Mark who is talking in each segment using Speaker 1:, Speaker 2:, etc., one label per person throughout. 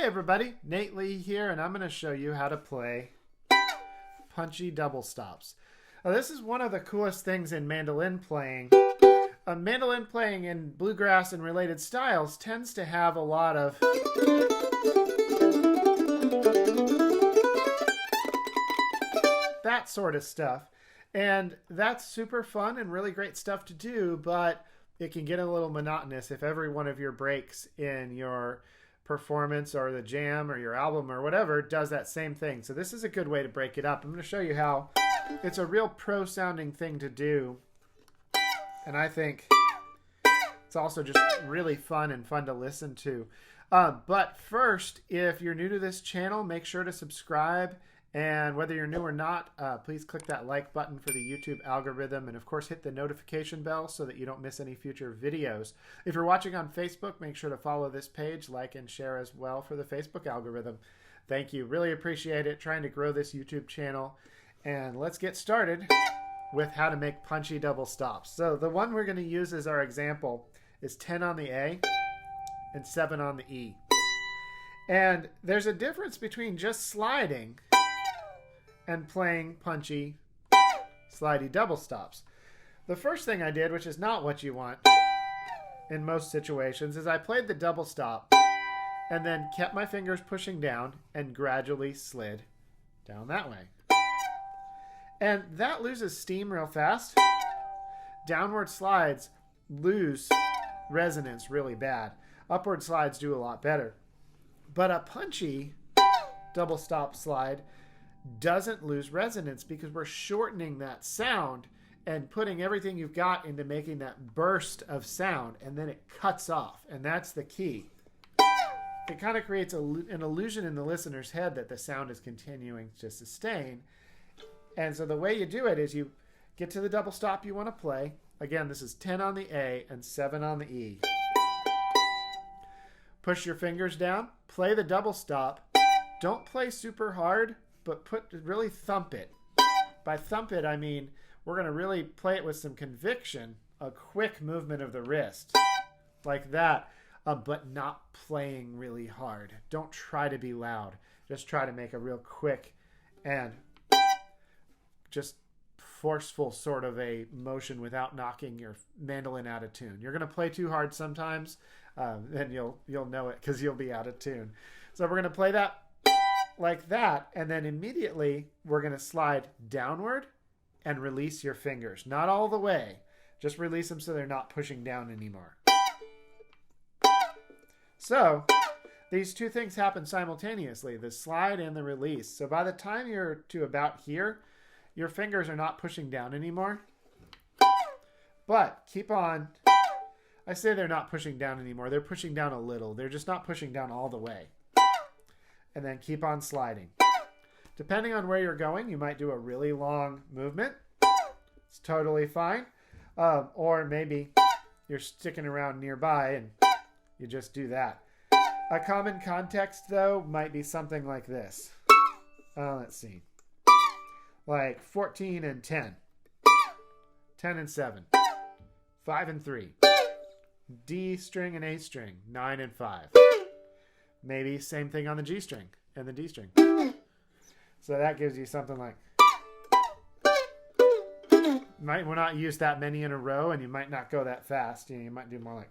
Speaker 1: everybody, Nate Lee here, and I'm going to show you how to play punchy double stops. Now, this is one of the coolest things in mandolin playing. Mandolin playing in bluegrass and related styles tends to have a lot of that sort of stuff. And that's super fun and really great stuff to do, but it can get a little monotonous if every one of your breaks in your performance or the jam or your album or whatever does that same thing. So this is a good way to break it up. I'm going to show you how it's a real pro sounding thing to do. And I think it's also just really fun to listen to. But first, if you're new to this channel, make sure to subscribe. And whether you're new or not, please click that like button for the YouTube algorithm. And of course, hit the notification bell so that you don't miss any future videos. If you're watching on Facebook, make sure to follow this page, like and share as well for the Facebook algorithm. Thank you. Really appreciate it. Trying to grow this YouTube channel. And let's get started with how to make punchy double stops. So the one we're going to use as our example is 10 on the A and 7 on the E. And there's a difference between just sliding and playing punchy, slidey double stops. The first thing I did, which is not what you want in most situations, is I played the double stop and then kept my fingers pushing down and gradually slid down that way. And that loses steam real fast. Downward slides lose resonance really bad. Upward slides do a lot better. But a punchy double stop slide doesn't lose resonance because we're shortening that sound and putting everything you've got into making that burst of sound, and then it cuts off, and that's the key. It kind of creates an illusion in the listener's head that the sound is continuing to sustain. And so the way you do it is you get to the double stop you want to play. Again, this is 10 on the A and 7 on the E. Push your fingers down, play the double stop. Don't play super hard, but really thump it. By thump it, I mean we're going to really play it with some conviction, a quick movement of the wrist, like that, but not playing really hard. Don't try to be loud. Just try to make a real quick and just forceful sort of a motion without knocking your mandolin out of tune. You're going to play too hard sometimes, and you'll know it because you'll be out of tune. So we're going to play that like that, and then immediately we're going to slide downward and release your fingers. Not all the way. Just release them so they're not pushing down anymore. So these two things happen simultaneously, the slide and the release. So by the time you're to about here, your fingers are not pushing down anymore. But keep on. I say they're not pushing down anymore. They're pushing down a little. They're just not pushing down all the way. And then keep on sliding. Depending on where you're going, you might do a really long movement. It's totally fine. Or maybe you're sticking around nearby and you just do that. A common context, though, might be something like this. Let's see. Like 14 and 10. 10 and 7. 5 and 3. D string and A string. 9 and 5. Maybe same thing on the G string and the D string. So that gives you something like, might not use that many in a row, and you might not go that fast. You might do more like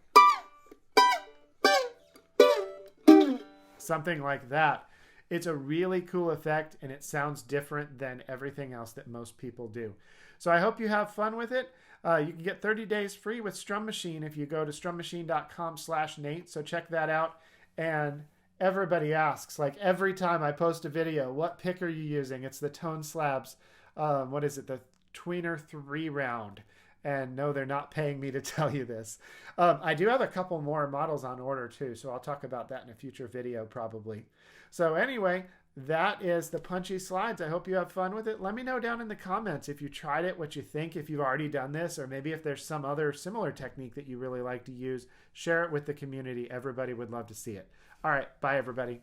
Speaker 1: something like that. It's a really cool effect, and it sounds different than everything else that most people do. So I hope you have fun with it. You can get 30 days free with Strum Machine if you go to strummachine.com/Nate. So check that out. And everybody asks, like every time I post a video, what pick are you using? It's the Tone Slabs. What is it? The Tweener 3-round. And no, they're not paying me to tell you this. I do have a couple more models on order too, so I'll talk about that in a future video probably. So anyway, that is the punchy slides. I hope you have fun with it. Let me know down in the comments if you tried it, what you think, if you've already done this, or maybe if there's some other similar technique that you really like to use. Share it with the community. Everybody would love to see it. All right, bye everybody.